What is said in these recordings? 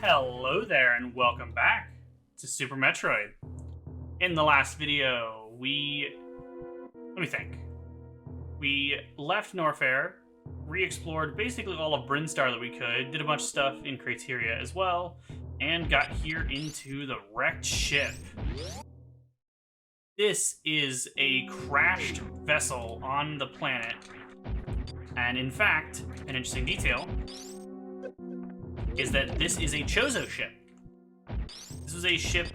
Hello there and welcome back to Super Metroid. In the last video, let me think. We left Norfair, re-explored basically all of Brinstar that we could, did a bunch of stuff in Crateria as well, and got here into the wrecked ship. This is a crashed vessel on the planet, and in fact, an interesting detail is that this is a Chozo ship. This was a ship,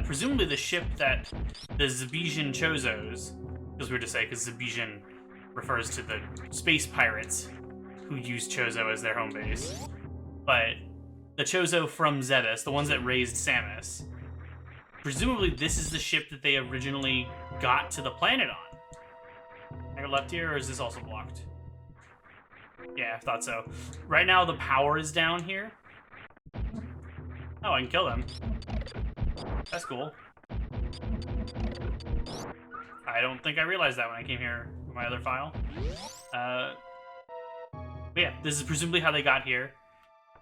presumably the ship that the Zebesian Chozos, feels weird to say because Zebesian refers to the space pirates who use Chozo as their home base, but the Chozo from Zebes, the ones that raised Samus, presumably this is the ship that they originally got to the planet on. Can I go left here, or is this also blocked? Yeah, I thought so. Right now, the power is down here. Oh, I can kill them. That's cool. I don't think I realized that when I came here with my other file. But yeah, this is presumably how they got here.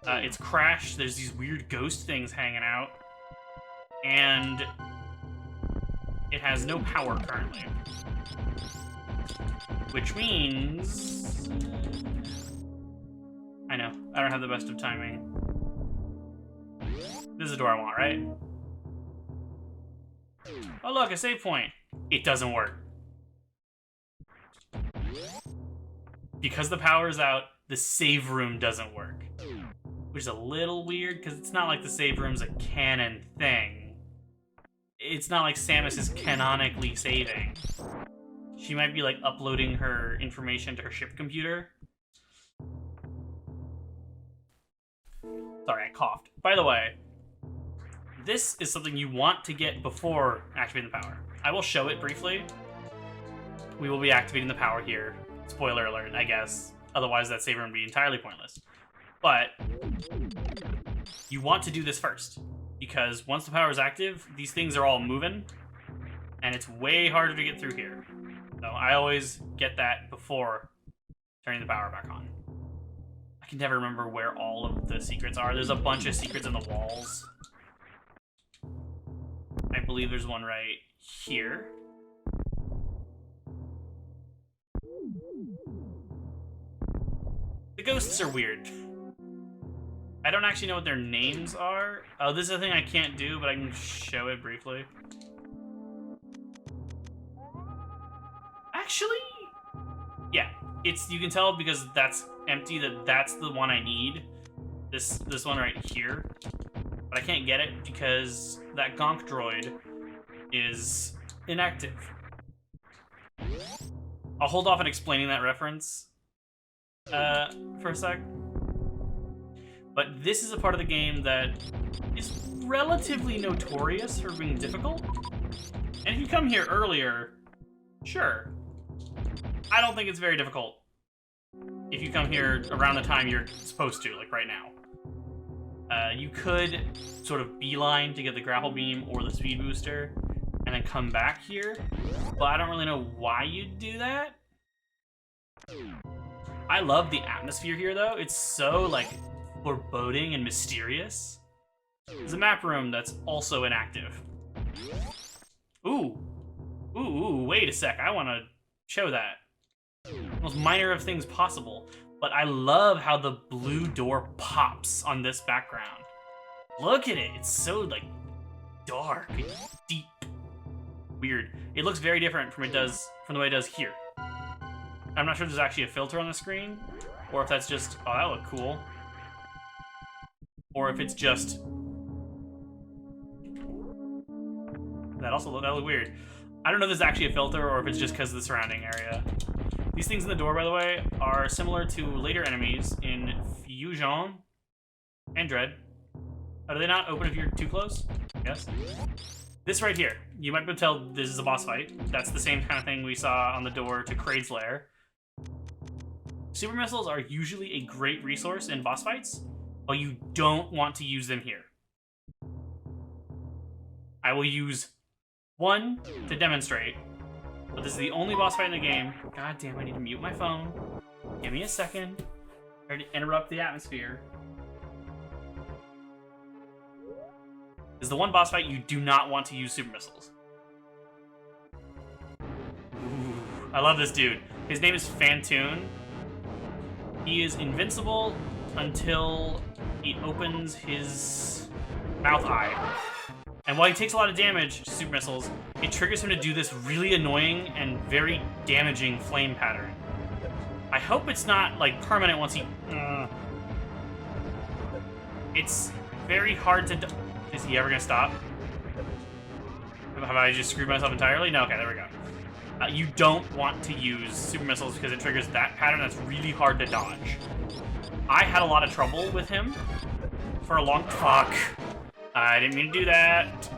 It's crashed. There's these weird ghost things hanging out. And it has no power currently. Which means... I know, I don't have the best of timing. This is the door I want, right? Oh look, a save point. It doesn't work. Because the power's out, the save room doesn't work. Which is a little weird, because it's not like the save room's a canon thing. It's not like Samus is canonically saving. She might be like uploading her information to her ship computer. Sorry, I coughed. By the way, this is something you want to get before activating the power. I will show it briefly. We will be activating the power here. Spoiler alert, I guess. Otherwise, that save room would be entirely pointless. But you want to do this first, because once the power is active, these things are all moving, and it's way harder to get through here. So I always get that before turning the power back on. I can never remember where all of the secrets are. There's a bunch of secrets in the walls. I believe there's one right here. The ghosts are weird. I don't actually know what their names are. Oh, this is a thing I can't do, but I can show it briefly. Actually, yeah, you can tell because that's empty that's the one I need. This one right here. But I can't get it because that Gonk droid is inactive. I'll hold off on explaining that reference for a sec. But this is a part of the game that is relatively notorious for being difficult. And if you come here earlier, sure. I don't think it's very difficult if you come here around the time you're supposed to, like right now. You could sort of beeline to get the grapple beam or the speed booster and then come back here, but I don't really know why you'd do that. I love the atmosphere here, though. It's so, like, foreboding and mysterious. There's a map room that's also inactive. Ooh, wait a sec. I want to show that. Most minor of things possible. But I love how the blue door pops on this background. Look at it. It's so, like, dark and deep. Weird. It looks very different from the way it does here. I'm not sure if there's actually a filter on the screen, or if that's just, oh, that looked cool. Or if it's just... That looked weird. I don't know if there's actually a filter, or if it's just because of the surrounding area. These things in the door, by the way, are similar to later enemies in Fusion and Dread. Do they not open if you're too close? Yes. This right here, you might be able to tell this is a boss fight. That's the same kind of thing we saw on the door to Kraid's lair. Super missiles are usually a great resource in boss fights, but you don't want to use them here. I will use one to demonstrate, but this is the only boss fight in the game. God damn, I need to mute my phone. Give me a second. Try to interrupt the atmosphere. is the one boss fight you do not want to use super missiles. Ooh, I love this dude. His name is Fantoon. He is invincible until he opens his mouth eye. And while he takes a lot of damage to super missiles, it triggers him to do this really annoying and very damaging flame pattern. I hope it's not, like, permanent once he... It's very hard to... Is he ever gonna stop? Have I just screwed myself entirely? No, okay, there we go. You don't want to use super missiles because it triggers that pattern that's really hard to dodge. I had a lot of trouble with him for a long... Fuck. I didn't mean to do that.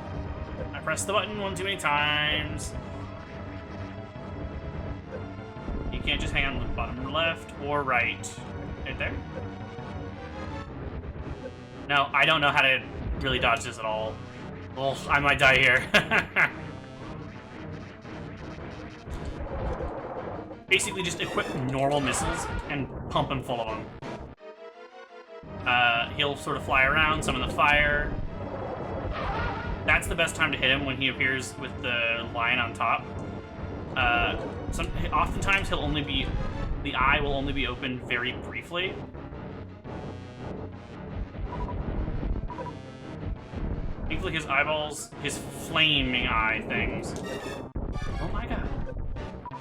I pressed the button one too many times. You can't just hang on the bottom left or right. Right there? No, I don't know how to really dodge this at all. Oh, I might die here. Basically just equip normal missiles and pump him full of them. He'll sort of fly around, summon the fire. That's the best time to hit him, when he appears with the line on top. Oftentimes he'll only be... The eye will only be open very briefly. Thankfully his eyeballs, his flaming eye things. Oh my god.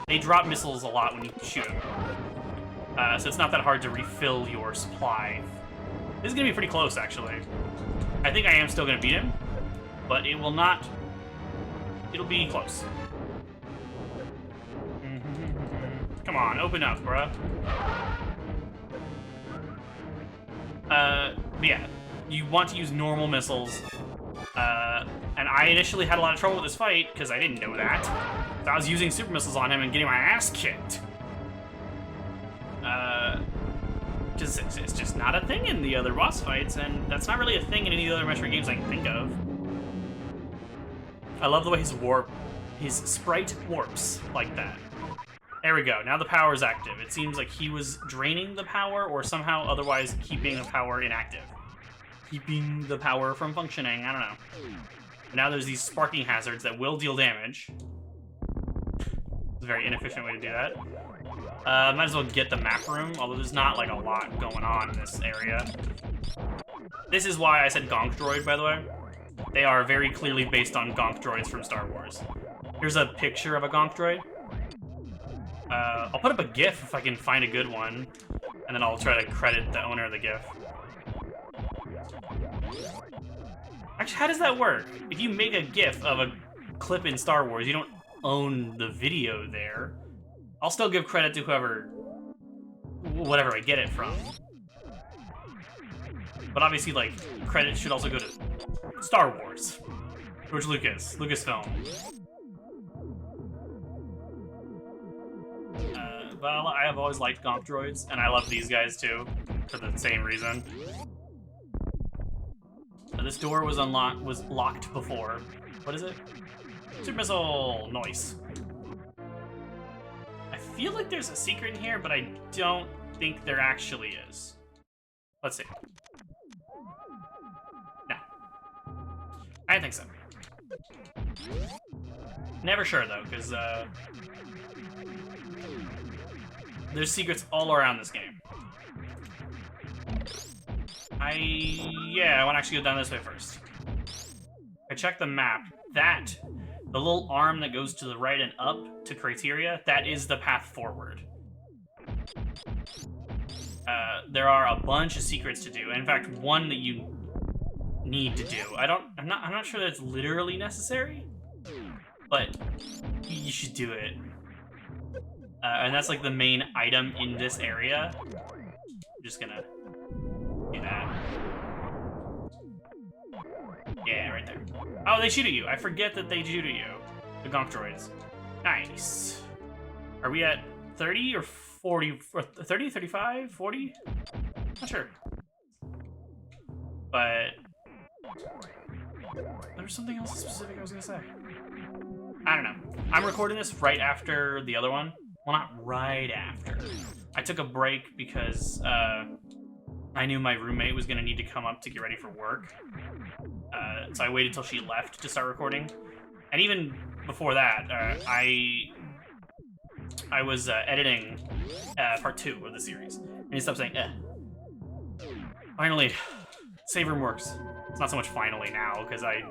They drop missiles a lot when you shoot them. So it's not that hard to refill your supply. This is gonna be pretty close, actually. I think I am still gonna beat him, but it will not... It'll be close. Come on, open up, bruh. Yeah, you want to use normal missiles. And I initially had a lot of trouble with this fight, because I didn't know that. So I was using super missiles on him and getting my ass kicked. Because it's just not a thing in the other boss fights, and that's not really a thing in any other Metroid games I can think of. I love the way his sprite warps like that. There we go, now the power is active. It seems like he was draining the power or somehow otherwise keeping the power inactive. Keeping the power from functioning, I don't know. But now there's these sparking hazards that will deal damage. It's a very inefficient way to do that. Might as well get the map room, although there's not like a lot going on in this area. This is why I said Gonk Droid, by the way. They are very clearly based on Gonk Droids from Star Wars. Here's a picture of a Gonk Droid. I'll put up a GIF if I can find a good one, and then I'll try to credit the owner of the GIF. Actually, how does that work? If you make a GIF of a clip in Star Wars, you don't own the video there. I'll still give credit to whatever I get it from. But obviously, like, credit should also go to Star Wars. George Lucas, Lucasfilm. But I have always liked Gonk Droids, and I love these guys too, for the same reason. This door was locked before. What is it? Super missile! Nice. I feel like there's a secret in here, but I don't think there actually is. Let's see. No. I don't think so. Never sure, though, because, there's secrets all around this game. Yeah, I want to actually go down this way first. I checked the map. The little arm that goes to the right and up to criteria, that is the path forward. There are a bunch of secrets to do, and in fact, one that you need to do. I'm not sure that it's literally necessary, but you should do it. And that's like the main item in this area. I'm just gonna do that. Yeah, right there. Oh, they shoot at you. I forget that they shoot at you. The Gonk Droids. Nice. Are we at 30 or 40? Or 30, 35, 40? Not sure. But there's something else specific I was gonna say. I don't know. I'm recording this right after the other one. Well, not right after. I took a break because I knew my roommate was gonna need to come up to get ready for work. So I waited till she left to start recording. And even before that, I was editing part 2 of the series. And he stopped saying, Finally, save room works. It's not so much finally now, because I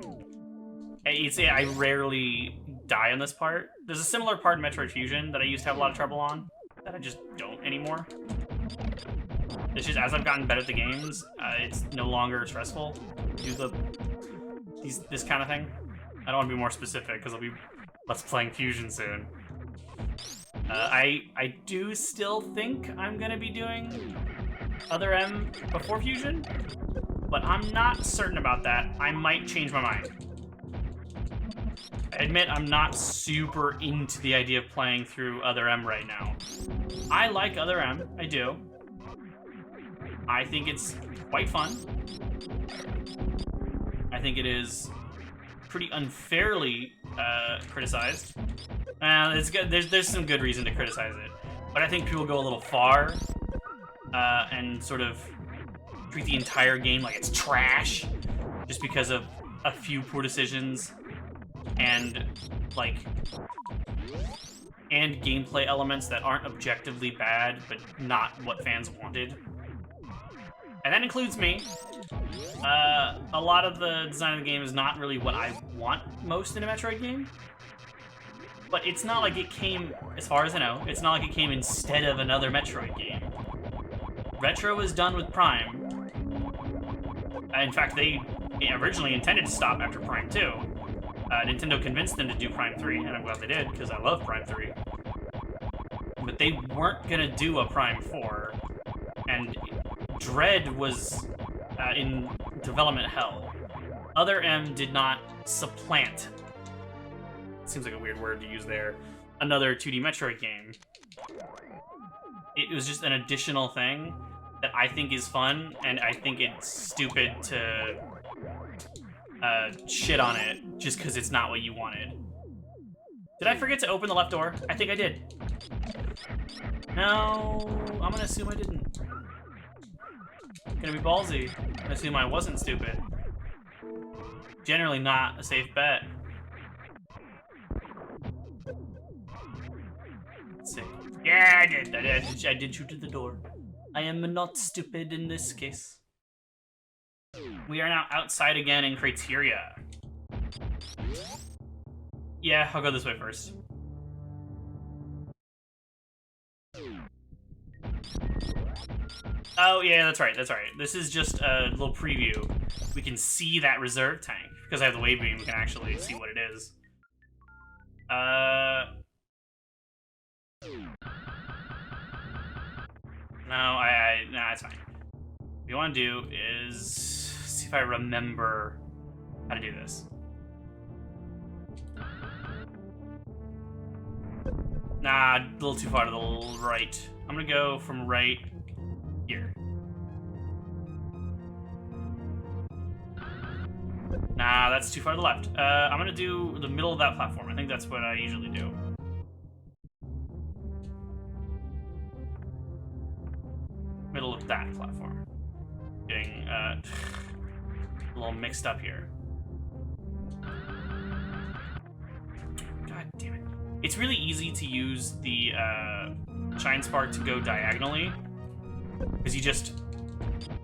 rarely die on this part. There's a similar part in Metroid Fusion that I used to have a lot of trouble on, that I just don't anymore. It's just, as I've gotten better at the games, it's no longer stressful to do this kind of thing. I don't want to be more specific, because I'll be Let's Playing Fusion soon. I do still think I'm going to be doing Other M before Fusion, but I'm not certain about that. I might change my mind. I admit I'm not super into the idea of playing through Other M right now. I like Other M, I do. I think it's quite fun. I think it is pretty unfairly criticized. It's good. There's some good reason to criticize it, but I think people go a little far and sort of treat the entire game like it's trash just because of a few poor decisions and gameplay elements that aren't objectively bad but not what fans wanted. And that includes me. A lot of the design of the game is not really what I want most in a Metroid game. But it's not like it came, as far as I know, it's not like it came instead of another Metroid game. Retro was done with Prime. In fact, they originally intended to stop after Prime 2. Nintendo convinced them to do Prime 3, and I'm glad they did, because I love Prime 3. But they weren't gonna do a Prime 4, and Dread was in development hell. Other M did not supplant, seems like a weird word to use there, another 2D Metroid game. It was just an additional thing that I think is fun, and I think it's stupid to shit on it just because it's not what you wanted. Did I forget to open the left door? I think I did. No, I'm gonna assume I didn't. Gonna be ballsy. I'm gonna assume I wasn't stupid. Generally not a safe bet. Let's see. Yeah, I did. I did shoot at the door. I am not stupid in this case. We are now outside again in Criteria. Yeah, I'll go this way first. Oh, yeah, that's right, that's right. This is just a little preview. We can see that reserve tank. Because I have the wave beam, we can actually see what it is. No, nah, it's fine. What you want to do is see if I remember how to do this. Nah, a little too far to the right. I'm gonna go from right here. Nah, that's too far to the left. I'm gonna do the middle of that platform. I think that's what I usually do. Middle of that platform. Getting a little mixed up here. God damn it. It's really easy to use the Shine Spark to go diagonally. Because you just...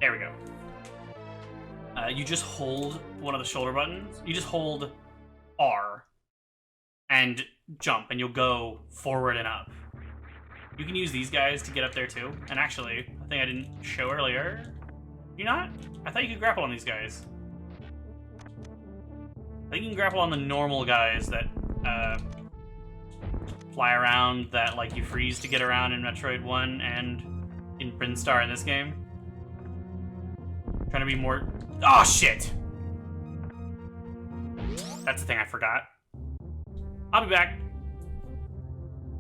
There we go. You just hold one of the shoulder buttons. You just hold R and jump, and you'll go forward and up. You can use these guys to get up there too. And actually, a thing I didn't show earlier. You not? I thought you could grapple on these guys. I think you can grapple on the normal guys that fly around, that like you freeze to get around in Metroid 1 and in Brinstar in this game. Trying to be more... Oh, shit! That's the thing I forgot. I'll be back.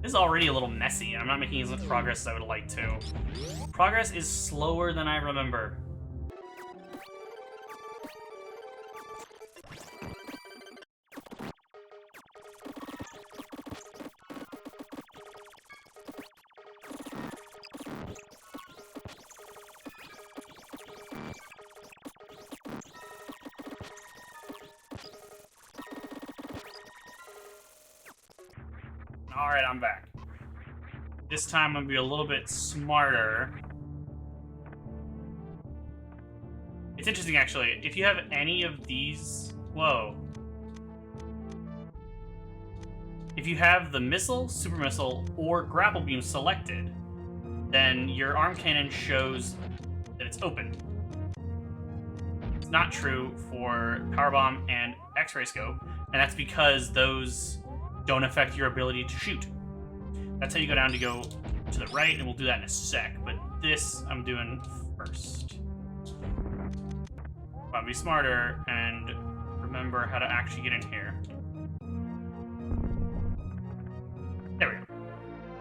This is already a little messy. I'm not making as much progress as I would like to. Progress is slower than I remember. Alright, I'm back. This time I'm gonna be a little bit smarter. It's interesting, actually. If you have any of these... Whoa. If you have the missile, super missile, or grapple beam selected, then your arm cannon shows that it's open. It's not true for power bomb and X-ray scope, and that's because those don't affect your ability to shoot. That's how you go down to go to the right, and we'll do that in a sec, but this I'm doing first. I'll be smarter and remember how to actually get in here. There we go.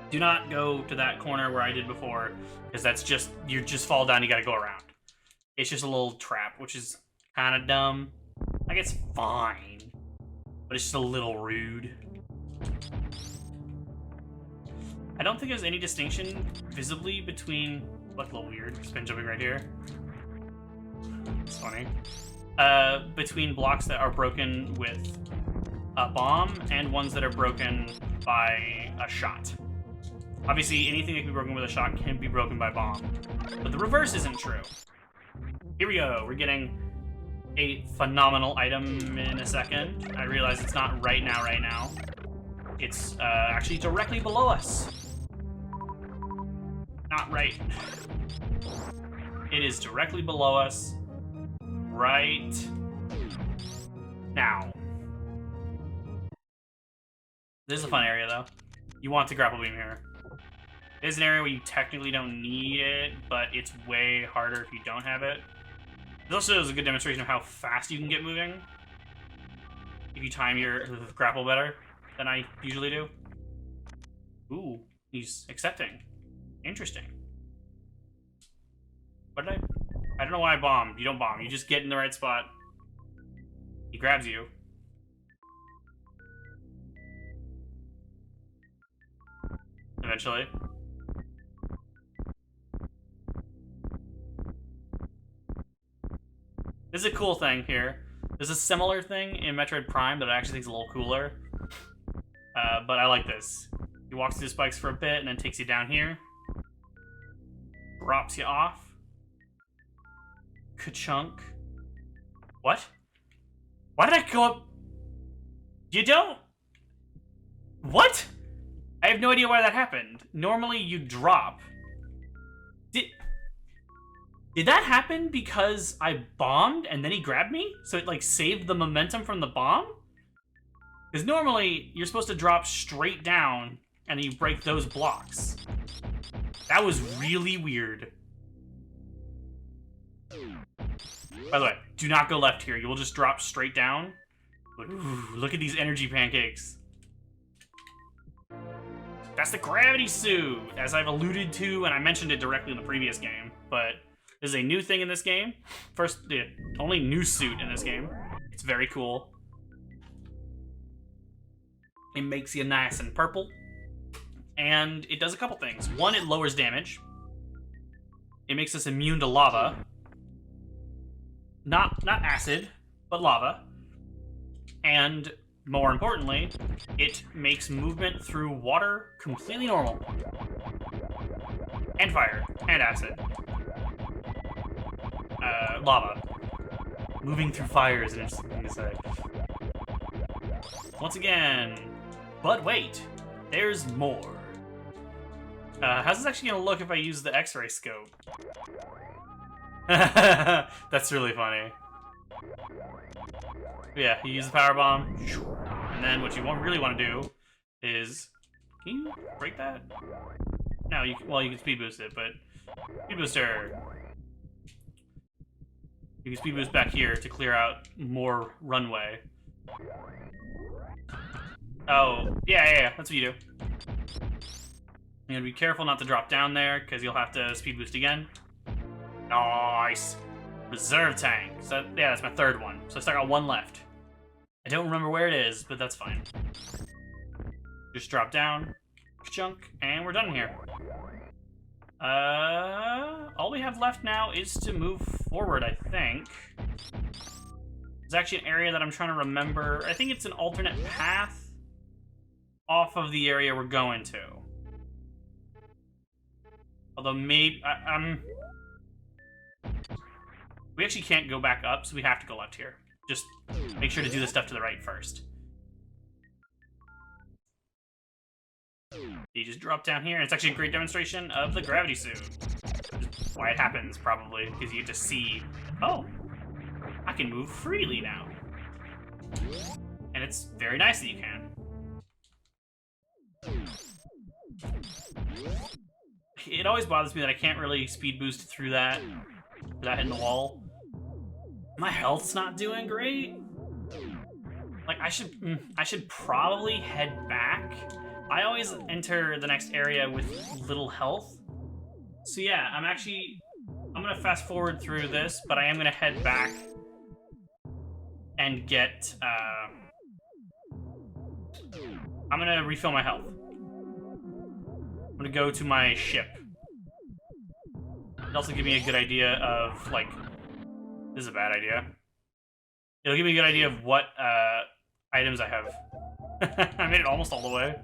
Do not go to that corner where I did before, because that's just, you just fall down, you gotta go around. It's just a little trap, which is kind of dumb. Like, it's fine, but it's just a little rude. I don't think there's any distinction visibly between... Look a little weird, spin jumping right here. It's funny. Between blocks that are broken with a bomb and ones that are broken by a shot. Obviously, anything that can be broken with a shot can be broken by bomb. But the reverse isn't true. Here we go. We're getting a phenomenal item in a second. I realize it's not right now. It's actually directly below us. Not right. It is directly below us. Right now. This is a fun area, though. You want the grapple beam here. It is an area where you technically don't need it, but it's way harder if you don't have it. This also is a good demonstration of how fast you can get moving if you time your grapple better than I usually do. Ooh, he's accepting. Interesting. What did I don't know why I bombed. You don't bomb. You just get in the right spot. He grabs you. Eventually. This is a cool thing here. There's a similar thing in Metroid Prime that I actually think is a little cooler. But I like this. He walks through the spikes for a bit and then takes you down here. Drops you off. Ka-chunk. What? Why did I go up? You don't? What? I have no idea why that happened. Normally you drop. Did that happen because I bombed and then he grabbed me? So it like saved the momentum from the bomb? Because normally you're supposed to drop straight down and then you break those blocks. That was really weird. By the way, do not go left here. You will just drop straight down. But, ooh, look at these energy pancakes. That's the gravity suit, as I've alluded to, and I mentioned it directly in the previous game. But this is a new thing in this game. First, the only new suit in this game. It's very cool. It makes you nice and purple. And it does a couple things. One, it lowers damage. It makes us immune to lava. Not acid, but lava. And more importantly, it makes movement through water completely normal. And fire. And acid. Lava. Moving through fire is an interesting thing to say. Once again, but wait, there's more. How's this actually gonna look if I use the X-ray scope? That's really funny. Yeah, you use the power bomb, and then what you really want to do is, can you break that? No, you can speed boost it, but speed booster. You can speed boost back here to clear out more runway. Oh, yeah, that's what you do. You gotta be careful not to drop down there, because you'll have to speed boost again. Nice. Reserve tank. So, yeah, that's my third one. So I still got one left. I don't remember where it is, but that's fine. Just drop down, chunk, and we're done here. All we have left now is to move forward, I think. There's actually an area that I'm trying to remember. I think it's an alternate path off of the area we're going to. Although maybe we actually can't go back up, so we have to go left here. Just make sure to do the stuff to the right first. You just drop down here, and it's actually a great demonstration of the gravity suit. Why it happens, probably, because you get to see, oh, I can move freely now. And it's very nice that you can. It always bothers me that I can't really speed boost through that without hitting the wall. My health's not doing great. Like, I should probably head back. I always enter the next area with little health. So yeah, I'm gonna fast forward through this, but I am gonna head back and get, I'm gonna refill my health. I'm gonna go to my ship. It'll also give me a good idea of, like, this is a bad idea. It'll give me a good idea of what, items I have. I made it almost all the way.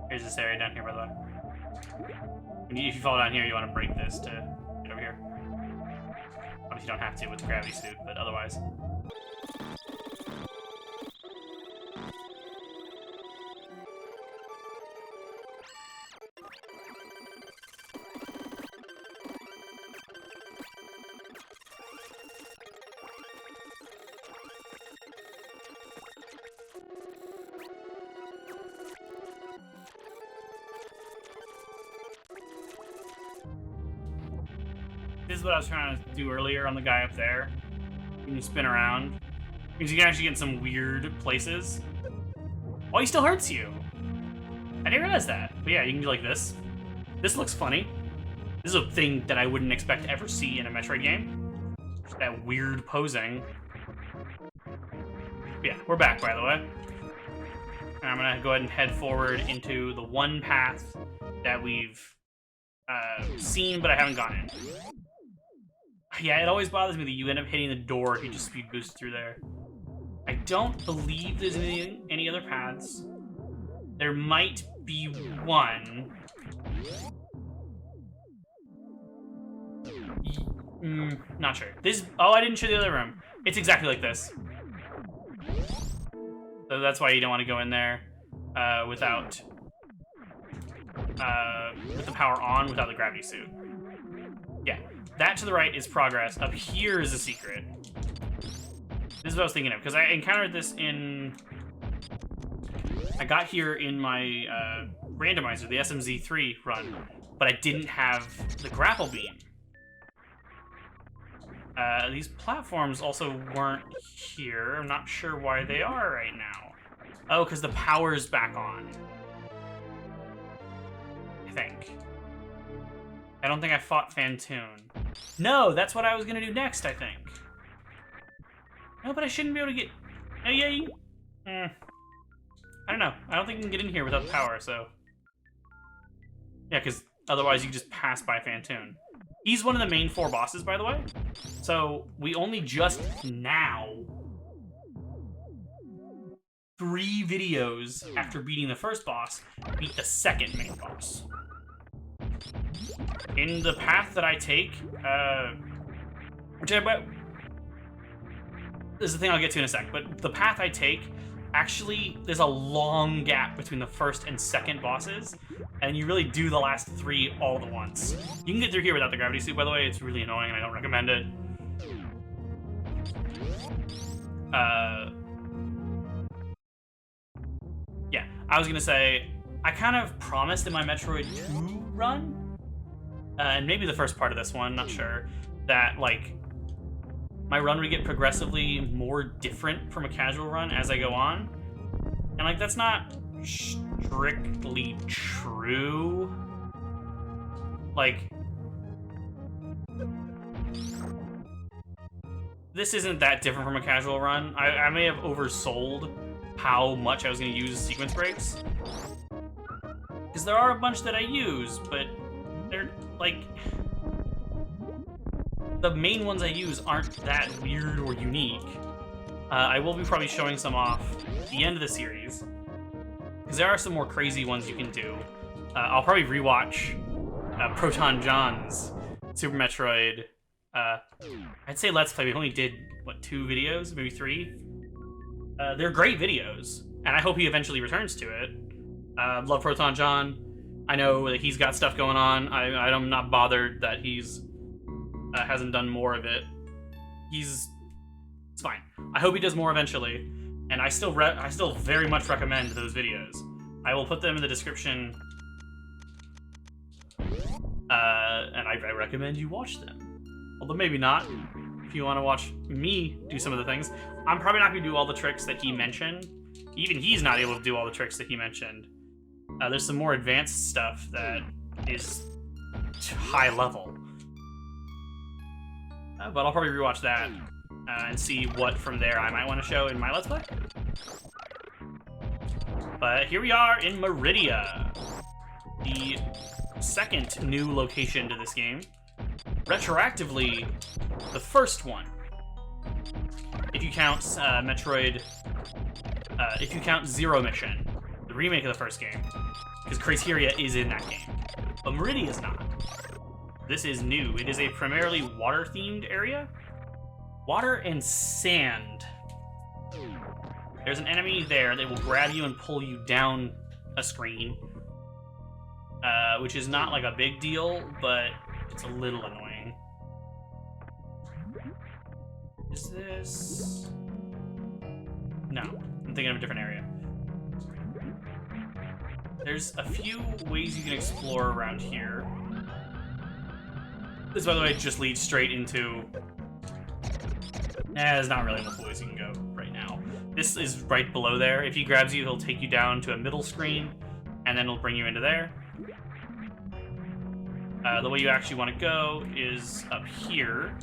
Here's this area down here, by the way. If you fall down here, you want to break this to get over here. Obviously, you don't have to with the gravity suit, but otherwise. This is what I was trying to do earlier on the guy up there. When you spin around, because you can actually get in some weird places. Oh, he still hurts you. I didn't realize that. But yeah, you can do like this. This looks funny. This is a thing that I wouldn't expect to ever see in a Metroid game. Just that weird posing. But yeah, we're back, by the way. And I'm gonna go ahead and head forward into the one path that we've seen, but I haven't gone in. Yeah, it always bothers me that you end up hitting the door if you just speed boost through there. I don't believe there's any other paths. There might be one. Not sure. This. Oh, I didn't show the other room. It's exactly like this. So that's why you don't want to go in there without with the power on, without the gravity suit. Yeah. That to the right is progress. Up here is a secret. This is what I was thinking of, because I encountered this in... I got here in my randomizer, the SMZ3 run, but I didn't have the grapple beam. These platforms also weren't here. I'm not sure why they are right now. Oh, because the power's back on. I think. I don't think I fought Fantoon. No, that's what I was gonna do next, I think. No, but I shouldn't be able to get... Oh, yeah, you... I don't know. I don't think you can get in here without the power, so... Yeah, because otherwise you just pass by Fantoon. He's one of the main 4 bosses, by the way. So, we only just now... 3 videos after beating the first boss, beat the second main boss. In the path that I take, this is the thing I'll get to in a sec, but the path I take, actually, there's a long gap between the first and second bosses, and you really do the last 3 all at once. You can get through here without the gravity suit, by the way. It's really annoying, and I don't recommend it. Yeah, I was gonna say, I kind of promised in my Metroid 2 run, and maybe the first part of this one, not sure, that, like, my run would get progressively more different from a casual run as I go on. And, like, that's not strictly true. Like, this isn't that different from a casual run. I may have oversold how much I was going to use sequence breaks. Because there are a bunch that I use, but they're, like... The main ones I use aren't that weird or unique. I will be probably showing some off at the end of the series, because there are some more crazy ones you can do. I'll probably rewatch Proton John's Super Metroid. I'd say Let's Play. We only did, what, 2 videos? Maybe 3? They're great videos, and I hope he eventually returns to it. Love Proton John. I know that he's got stuff going on. I'm not bothered that he's hasn't done more of it. It's fine. I hope he does more eventually, and I still very much recommend those videos. I will put them in the description, and I recommend you watch them. Although maybe not. If you want to watch me do some of the things, I'm probably not going to do all the tricks that he mentioned. Even he's not able to do all the tricks that he mentioned. There's some more advanced stuff that is high level. But I'll probably rewatch that and see what from there I might want to show in my Let's Play. But here we are in Meridia, the second new location to this game. Retroactively, the first one. If you count Metroid, if you count Zero Mission, the remake of the first game, because Criteria is in that game, but Meridia is not. This is new. It is a primarily water-themed area. Water and sand. There's an enemy there that will grab you and pull you down a screen, which is not like a big deal, but it's a little annoying. Is this... No, I'm thinking of a different area. There's a few ways you can explore around here. This, by the way, just leads straight into... there's not really enough ways you can go right now. This is right below there. If he grabs you, he'll take you down to a middle screen, and then he'll bring you into there. The way you actually want to go is up here.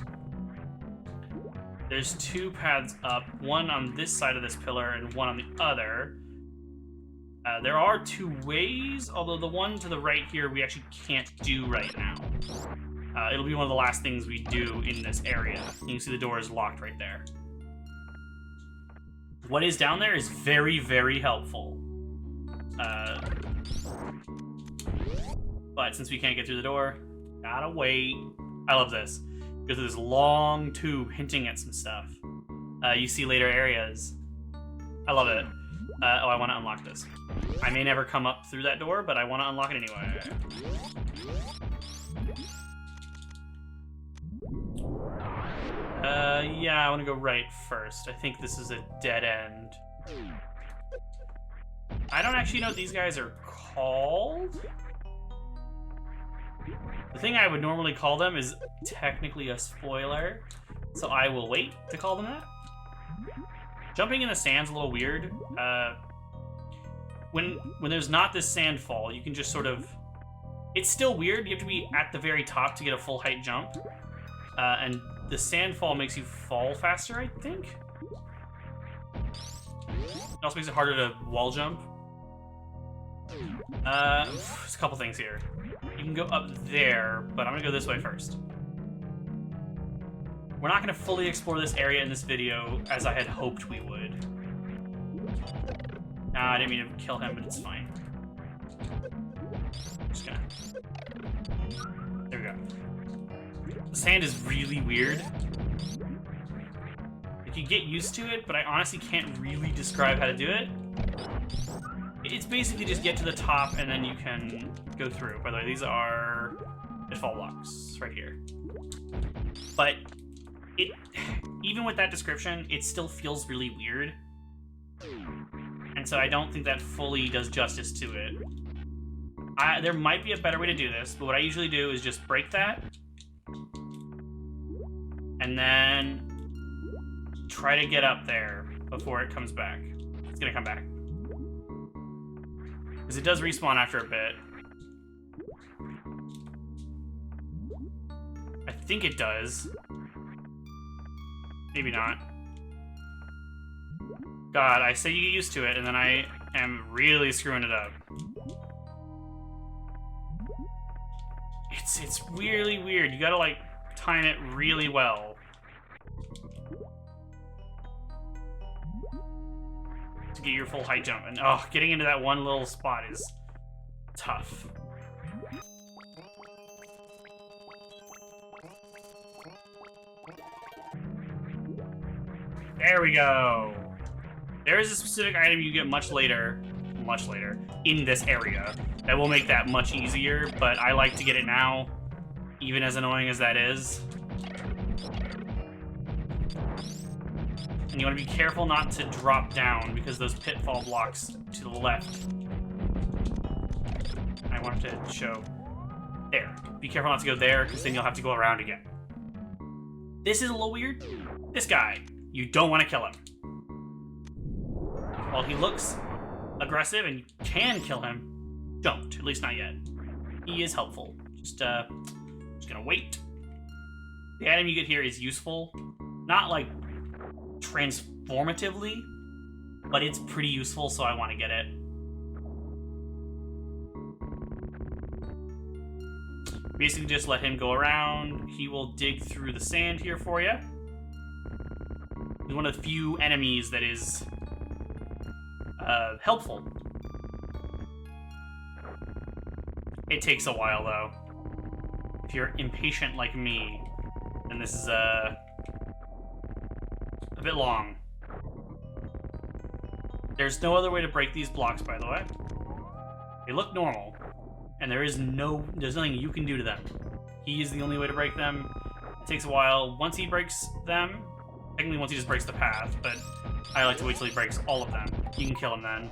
There's 2 paths up, one on this side of this pillar and one on the other. There are 2 ways, although the one to the right here we actually can't do right now. It'll be one of the last things we do in this area. You can see the door is locked right there. What is down there is very, very helpful. But since we can't get through the door, gotta wait. I love this. Goes through this long tube hinting at some stuff. You see later areas. I love it. Oh, I want to unlock this. I may never come up through that door, but I want to unlock it anyway. Yeah, I want to go right first. I think this is a dead end. I don't actually know what these guys are called. The thing I would normally call them is technically a spoiler, so I will wait to call them that. Jumping in the sand's a little weird. When there's not this sand fall, you can just sort of... It's still weird. You have to be at the very top to get a full height jump. And the sand fall makes you fall faster, I think. It also makes it harder to wall jump. There's a couple things here. You can go up there, but I'm gonna go this way first. We're not gonna fully explore this area in this video as I had hoped we would. Nah, I didn't mean to kill him, but it's fine. Just gonna... There we go. The sand is really weird. Like, you get used to it, but I honestly can't really describe how to do it. It's basically just get to the top and then you can go through. By the way, these are default blocks right here. But even with that description, it still feels really weird. And so I don't think that fully does justice to it. There might be a better way to do this, but what I usually do is just break that. And then try to get up there before it comes back. It's gonna come back. Because it does respawn after a bit. I think it does. Maybe not. God, I say you get used to it, and then I am really screwing it up. It's really weird. You gotta, like, time it really well. to get your full height jump. And oh, getting into that one little spot is tough. There we go. There is a specific item you get much later in this area that will make that much easier, but I like to get it now, even as annoying as that is. And you want to be careful not to drop down because those pitfall blocks to the left. I want to show there. Be careful not to go there because then you'll have to go around again. This is a little weird. This guy, you don't want to kill him. While he looks aggressive and you can kill him, don't. At least not yet. He is helpful. Just gonna wait. The item you get here is useful. Not like transformatively, but it's pretty useful, so I want to get it. Basically just let him go around. He will dig through the sand here for you. He's one of the few enemies that is helpful. It takes a while, though. If you're impatient like me, then this is a bit long. There's no other way to break these blocks, by the way. They look normal, and there's nothing you can do to them. He is the only way to break them. It takes a while. Once he breaks them, technically once he just breaks the path, but I like to wait till he breaks all of them. You can kill him then.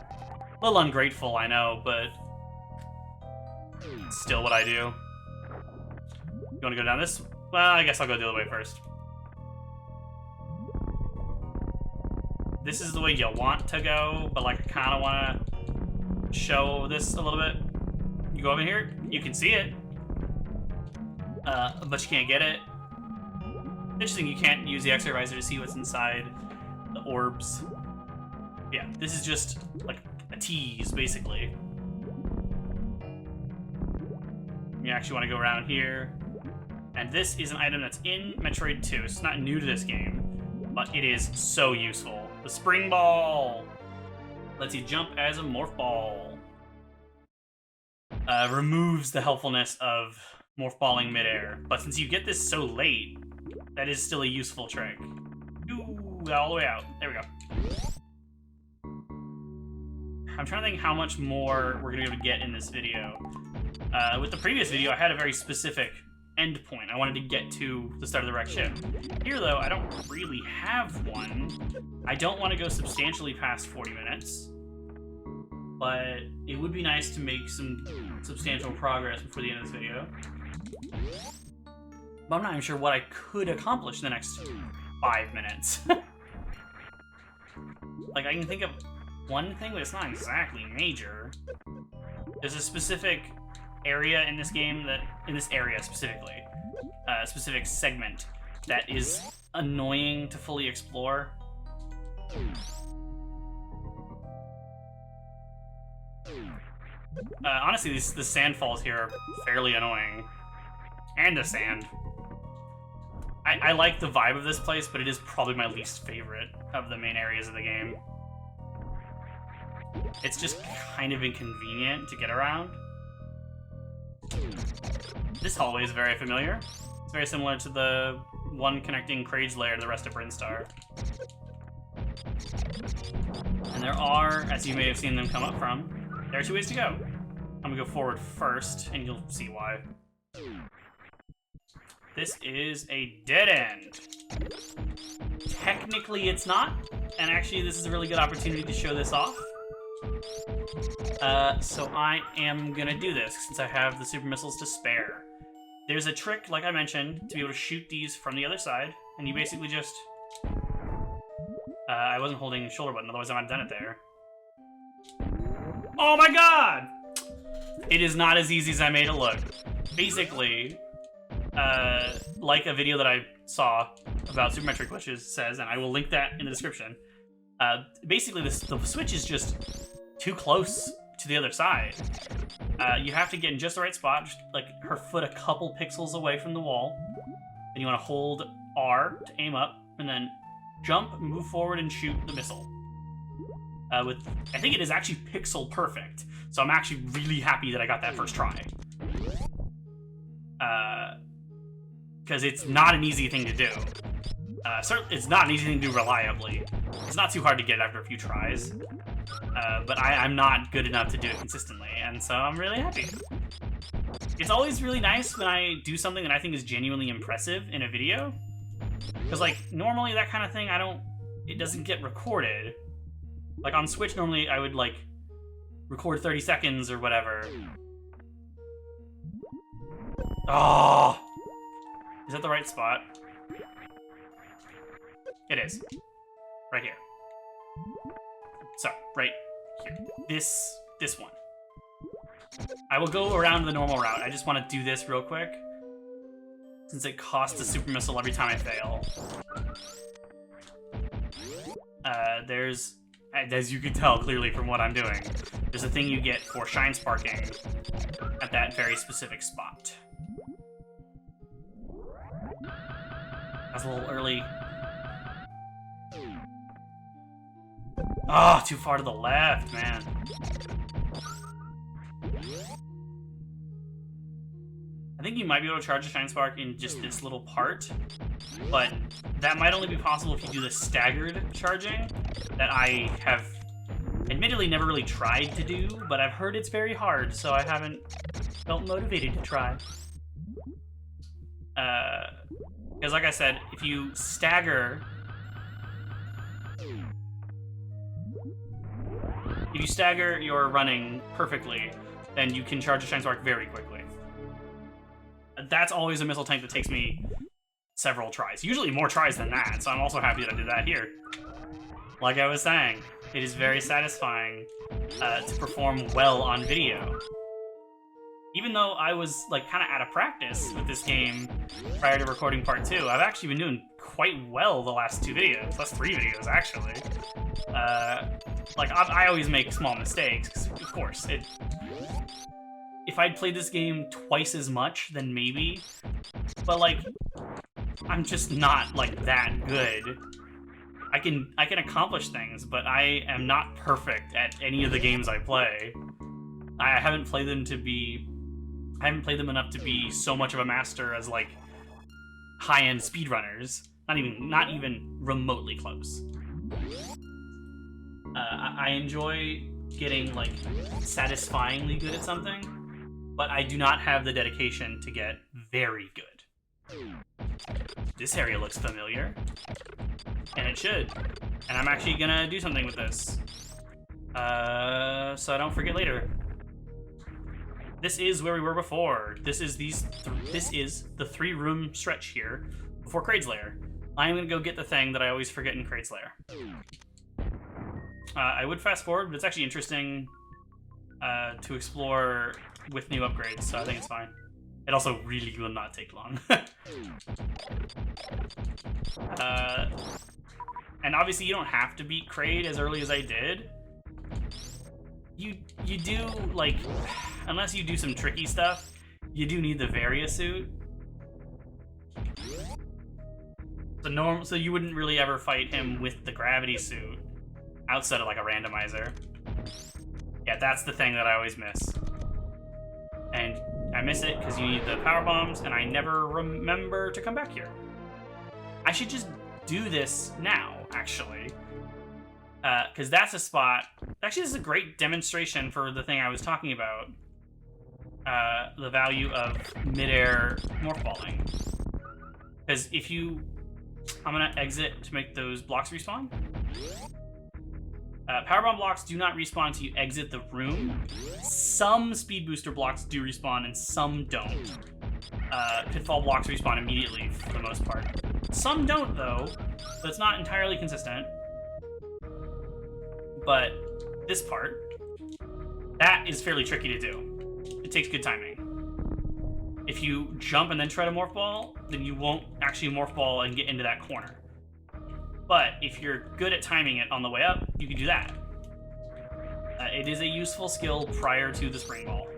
A little ungrateful, I know, but it's still what I do. You want to go down this? Well, I guess I'll go the other way first. This is the way you want to go, but like I kind of want to show this a little bit. You go over here, you can see it, but you can't get it. Interesting, you can't use the X-ray visor to see what's inside the orbs. Yeah, this is just like a tease, basically. You actually want to go around here. And this is an item that's in Metroid 2. It's not new to this game, but it is so useful. The spring ball lets you jump as a morph ball. Removes the helpfulness of morph balling midair. But since you get this so late, that is still a useful trick. Ooh, all the way out. There we go. I'm trying to think how much more we're going to be able to get in this video. With the previous video, I had a very specific end point. I wanted to get to the start of the wrecked ship. Here, though, I don't really have one. I don't want to go substantially past 40 minutes. But it would be nice to make some substantial progress before the end of this video. But I'm not even sure what I could accomplish in the next 5 minutes. Like, I can think of one thing, but it's not exactly major. There's a specific area in this game in this area specifically, a specific segment that is annoying to fully explore. Honestly, the sand falls here are fairly annoying. And the sand. I like the vibe of this place, but it is probably my least favorite of the main areas of the game. It's just kind of inconvenient to get around. This hallway is very familiar. It's very similar to the one connecting Kraid's lair to the rest of Brinstar. And there are, as you may have seen them come up from, there are 2 ways to go. I'm gonna go forward first, and you'll see why. This is a dead end. Technically, it's not, and actually, this is a really good opportunity to show this off. So I am gonna do this, since I have the super missiles to spare. There's a trick, like I mentioned, to be able to shoot these from the other side, and you basically just... I wasn't holding the shoulder button, otherwise I might have done it there. Oh my god! It is not as easy as I made it look. Basically, like a video that I saw about Super Metroid glitches says, and I will link that in the description, basically the switch is just too close to the other side. You have to get in just the right spot, just like her foot a couple pixels away from the wall. Then you want to hold R to aim up, and then jump, move forward, and shoot the missile. with, I think it is actually pixel perfect. So I'm actually really happy that I got that first try. Because it's not an easy thing to do. It's not an easy thing to do reliably. It's not too hard to get after a few tries. But I'm not good enough to do it consistently, and so I'm really happy. It's always really nice when I do something that I think is genuinely impressive in a video. Because, like, normally that kind of thing, it doesn't get recorded. Like, on Switch, normally I would, like, record 30 seconds or whatever. Oh! Is that the right spot? It is. Right here. So, right here. This one. I will go around the normal route. I just want to do this real quick, since it costs a super missile every time I fail. There's, as you can tell clearly from what I'm doing, there's a thing you get for shine sparking at that very specific spot. That's a little early. Ah, oh, too far to the left, man. I think you might be able to charge a Shine Spark in just this little part, but that might only be possible if you do the staggered charging that I have admittedly never really tried to do, but I've heard it's very hard, so I haven't felt motivated to try. Because like I said, if you stagger your running perfectly, then you can charge a Shine Spark very quickly. That's always a missile tank that takes me several tries. Usually more tries than that, so I'm also happy that I did that here. Like I was saying, it is very satisfying to perform well on video. Even though I was like kind of out of practice with this game prior to recording part 2, I've actually been doing quite well the last 2 videos, last 3 videos actually. Like I always make small mistakes, 'cause of course, if I'd played this game twice as much, then maybe. But like, I'm just not like that good. I can accomplish things, but I am not perfect at any of the games I play. I haven't played them enough to be so much of a master as like high-end speedrunners. Not even remotely close. I enjoy getting like satisfyingly good at something, but I do not have the dedication to get very good. This area looks familiar, and it should. And I'm actually gonna do something with this, so I don't forget later. This is where we were before. This is the 3-room stretch here before Kraid's Lair. I'm gonna go get the thing that I always forget in Kraid's Lair. I would fast forward, but it's actually interesting to explore with new upgrades, so I think it's fine. It also really will not take long. And obviously you don't have to beat Kraid as early as I did. You do, like, unless you do some tricky stuff, you do need the Varia suit. So you wouldn't really ever fight him with the gravity suit outside of like a randomizer. Yeah, that's the thing that I always miss. And I miss it because you need the power bombs, and I never remember to come back here. I should just do this now, actually. Because that's a spot... Actually, this is a great demonstration for the thing I was talking about. The value of mid-air morph balling. Because if you... I'm going to exit to make those blocks respawn. Powerbomb blocks do not respawn until you exit the room. Some speed booster blocks do respawn and some don't. Pitfall blocks respawn immediately for the most part. Some don't though, so it's not entirely consistent. But this part, that is fairly tricky to do. It takes good timing. If you jump and then try to morph ball, then you won't actually morph ball and get into that corner. But if you're good at timing it on the way up, you can do that. It is a useful skill prior to the spring ball.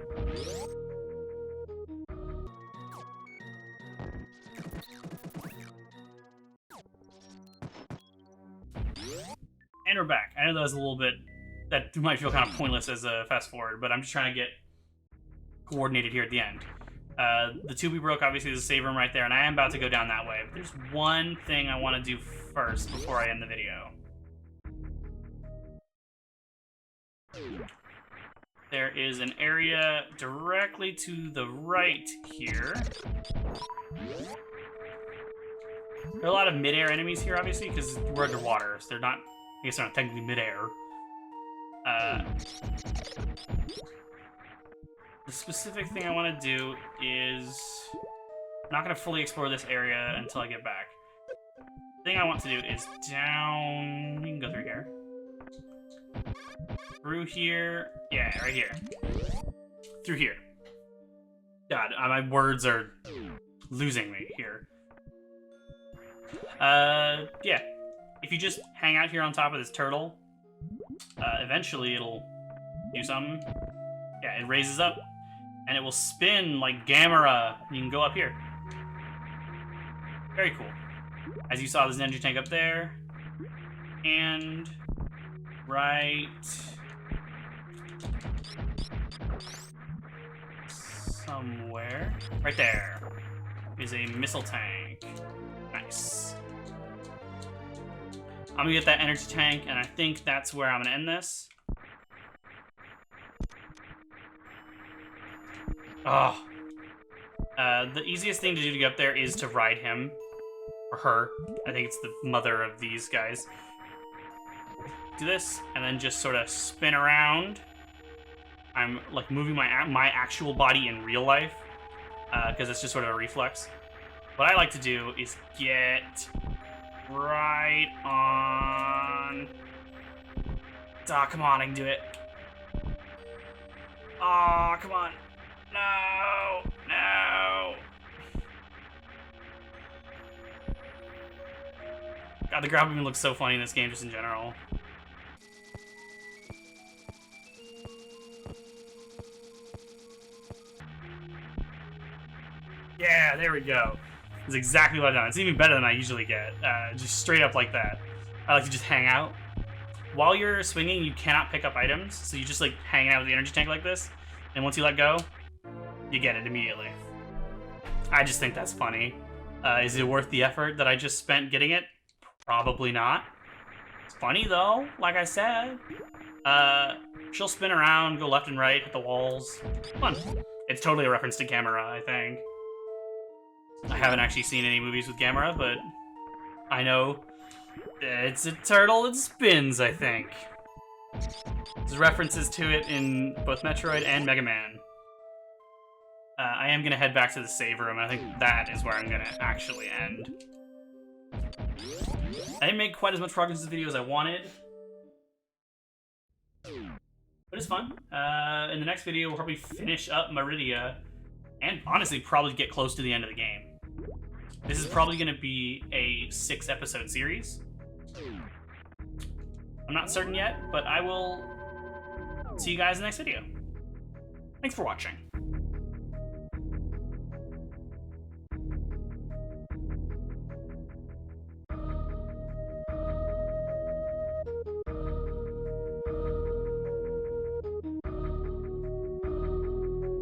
And we're back. I know that was a little bit that might feel kind of pointless as a fast forward, but I'm just trying to get coordinated here at the end. The tube we broke, obviously, is a save room right there, and I am about to go down that way. But there's one thing I want to do first before I end the video. There is an area directly to the right here. There are a lot of mid-air enemies here, obviously, because we're underwater, so they're not, I guess they're not technically mid-air. The specific thing I want to do is... I'm not going to fully explore this area until I get back. The thing I want to do is down... You can go through here. Through here. Yeah, right here. Through here. God, my words are losing me here. Yeah. If you just hang out here on top of this turtle, eventually it'll do something. Yeah, it raises up, and it will spin like Gamera. You can go up here. Very cool. As you saw, there's an energy tank up there. And right somewhere. Right there is a missile tank. Nice. I'm gonna get that energy tank, and I think that's where I'm gonna end this. Oh. The easiest thing to do to get up there is to ride him. Or her. I think it's the mother of these guys. Do this, and then just sort of spin around. I'm like moving my actual body in real life, because it's just sort of a reflex. What I like to do is get right on. Ah, come on, I can do it. Oh, come on. No, no. God, the grappling looks so funny in this game, just in general. Yeah, there we go. That's exactly what I've done. It's even better than I usually get. Just straight up like that. I like to just hang out. While you're swinging, you cannot pick up items, so you just like hang out with the energy tank like this, and once you let go, you get it immediately. I just think that's funny. Is it worth the effort that I just spent getting it? Probably not. It's funny though, like I said. She'll spin around, go left and right, hit the walls. Fun. It's totally a reference to Gamera, I think. I haven't actually seen any movies with Gamera, but I know it's a turtle that spins, I think. There's references to it in both Metroid and Mega Man. I am going to head back to the save room, and I think that is where I'm going to actually end. I didn't make quite as much progress in this video as I wanted, but it's fun. In the next video, we'll probably finish up Meridia, and honestly, probably get close to the end of the game. This is probably going to be a 6-episode series. I'm not certain yet, but I will see you guys in the next video. Thanks for watching.